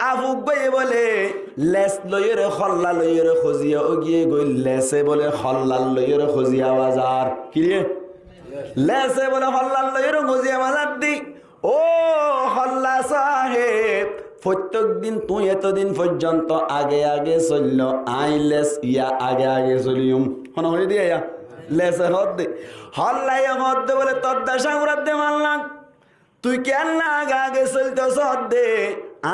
আফুক গয়ে বলে লেস লইরে খল্লা লইরে খজিয়া ও গিয়ে গই লেসে বলে খল্লাল লইরে খজিয়া বাজার কি রে লেসে বলে খল্লাল লইরে খজিয়া বাজার দি ও খল্লা সাহেব প্রত্যেক দিন তুই এতদিন পর্যন্ত আগে আগে চলল আইলেস ইয়া আগে আগে চলিম হন হয়ে দিয়ে ইয়া লেসে হদ দে হল্লাই হদ দে বলে তোর দেশা উড়াত দে মানলাম তুই কেন না আগে আগে চলতেছ দে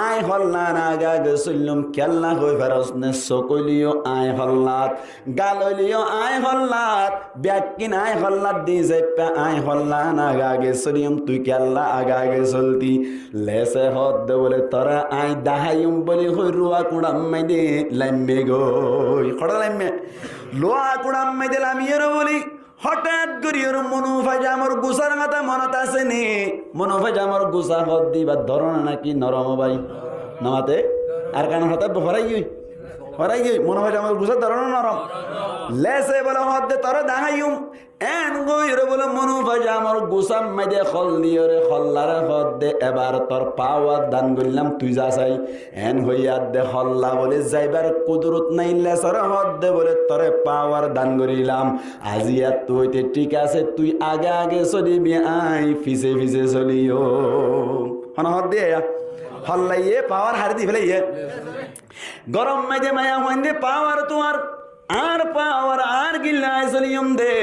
আয় হল্লান আগে আগে চললুম কেল্লা হয়ে ফেরস নে সকলিও আয় হল্লাত গালিও আয় হল্লাত ব্যাকিন আয় হল্লাত দি যাইপা আয় হল্লান আগে আগে চলিম তুই কেল্লা আগে আগে চলতি লেসে হদ দে বলে তোরা আয় দাহাইম বলি হই রুয়া কুড়াম মাই দে লাইমে গই খড়া লাইমে লোয়া কুড়াম মাই দে লামিয়েরও বলি হঠাৎ করি ওর মনোভাজ আমার গুসার মাথা মনত আছে নি মনোভাজ আমার গুসা হদ দিবার ধরন নাকি নরম ভাই নামাতে আর কারণ হঠাৎ হরাই গই মনোভাজ আমার গুসার ধরন নরম লেসে বলে হদ দে তোরা দাহাইম এন গইরে বলে মনোভাজ আমার গুসাম মাইদে খল দিয়ে রে খল্লারে হদ দে এবার তোর পাওয়ার দান করলাম তুই যা চাই এন হইয়া দে হল্লা বলে যাইবার কুদরত নাই লেসরে হদ দে বলে তোরে পাওয়ার দান করিলাম আজিয়া তুই ঠিক আছে তুই আগে আগে চলিবি আই ফিসে ফিসে চলিও হন হদ দে হল্লাইয়ে পাওয়ার হারি দি ফেলে গরম মাইদে মায়া হইন দে পাওয়ার তোমার আর পাওয়ার আর গিল্লাই চলিয়ম দে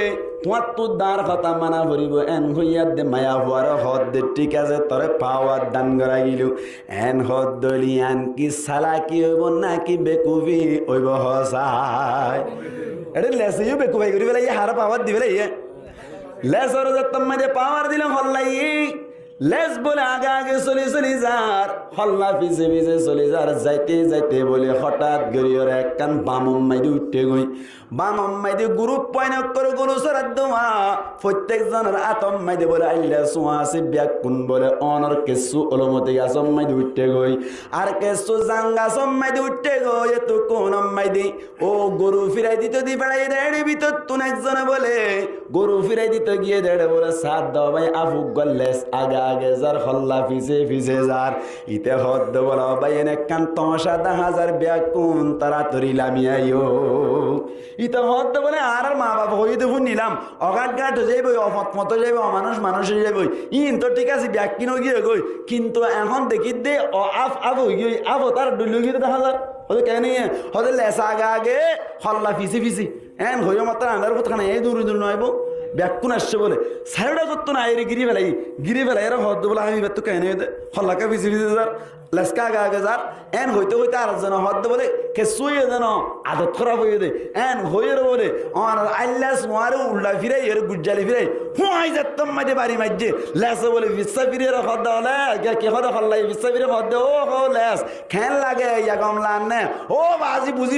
তোমার তো দাঁড় কথা মানা ভরিব এন হইয়া দে মায়া হওয়ার হদ দে ঠিক আছে তরে পাওয়ার দান করা গিল এন হদ দলি আন কি সালা কি হইব নাকি বেকুবি হইব হসাই এটা লেসিও বেকুবাই করি বেলা হার পাওয়ার দিবে লেসর মাঝে পাওয়ার দিলাম হল্লাই লেস বলে আগে আগে চলি চলি যার হল্লা পিছে পিছে চলি যার যাইতে যাইতে বলে হঠাৎ গরিয়র এক কান বামম মাইদি উঠতে গই বামম মাইদি গ্রুপ পয়েন্ট করে গরু সরার দোয়া প্রত্যেক জনের আতম মাইদি বলে আইলা সোয়া আছে ব্যাগ কোন বলে অনর কেসু অলমতে আসম মাইদি উঠতে গই আর কেসু জাঙ্গা সম মাইদি উঠতে গই এত কোন মাইদি ও গরু ফিরাই দিতে দি বেড়াই দেড়ে ভিতর তুন একজনে বলে গরু ফিরাই দিতে গিয়ে দেড়ে বলে সাত দাও ভাই আফুক গল্লেস আগা আগে যার হল্লা ফিসে ফিসে যার ইতে হদ বলা ভাই এনে কান তমাশা 10,000 ব্যাগ কোন তাড়াতাড়ি লামিয়াইও ইতে হদ বলে আর মা বাবা হই দেখুন নিলাম অগাট গাট যাইব অফত মতো যাইব অমানুষ মানুষে যাইব ইন তো ঠিক আছে ব্যাগ কিনো গিয়ে গই কিন্তু এখন দেখি দে আফ হই গই আফ তার ডুলু গিয়ে 10,000 হতে কেন হতে লেসা আগে আগে হল্লা ফিসি ফিসি এন হইও মাত্র আন্দার কথা এই দূর দূর নয়ব ব্যাকুন আসছে বলে সাইডা করতো না এর গিরি ফেলাই এরা হদ বলে আমি বেতু কেন হল্লাকে ফিসি ফিসি যার লেসকা আগে আগে যার এন হইতে হইতে আর যেন হদ বলে কে শুয়ে যেন আদত খারাপ হয়ে দে এন হইয়ের বলে আমার আল্লাস মারে উল্টা ফিরাই এর গুজ্জালি ফিরাই হুঁয়াই যেতাম মাঝে বাড়ি মাঝে লেসে বলে বিশ্বা ফিরে হদ হলে কে হদ হল্লাই বিশ্বা ফিরে হদ ও হো লেস খেন লাগে ইয়া কমলা নে ও বাজি বুঝি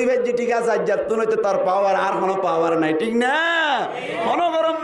ফেলছি ঠিক আছে আজ যাতুন হইতে তোর পাওয়ার আর কোনো পাওয়ার নাই ঠিক না কোনো গরম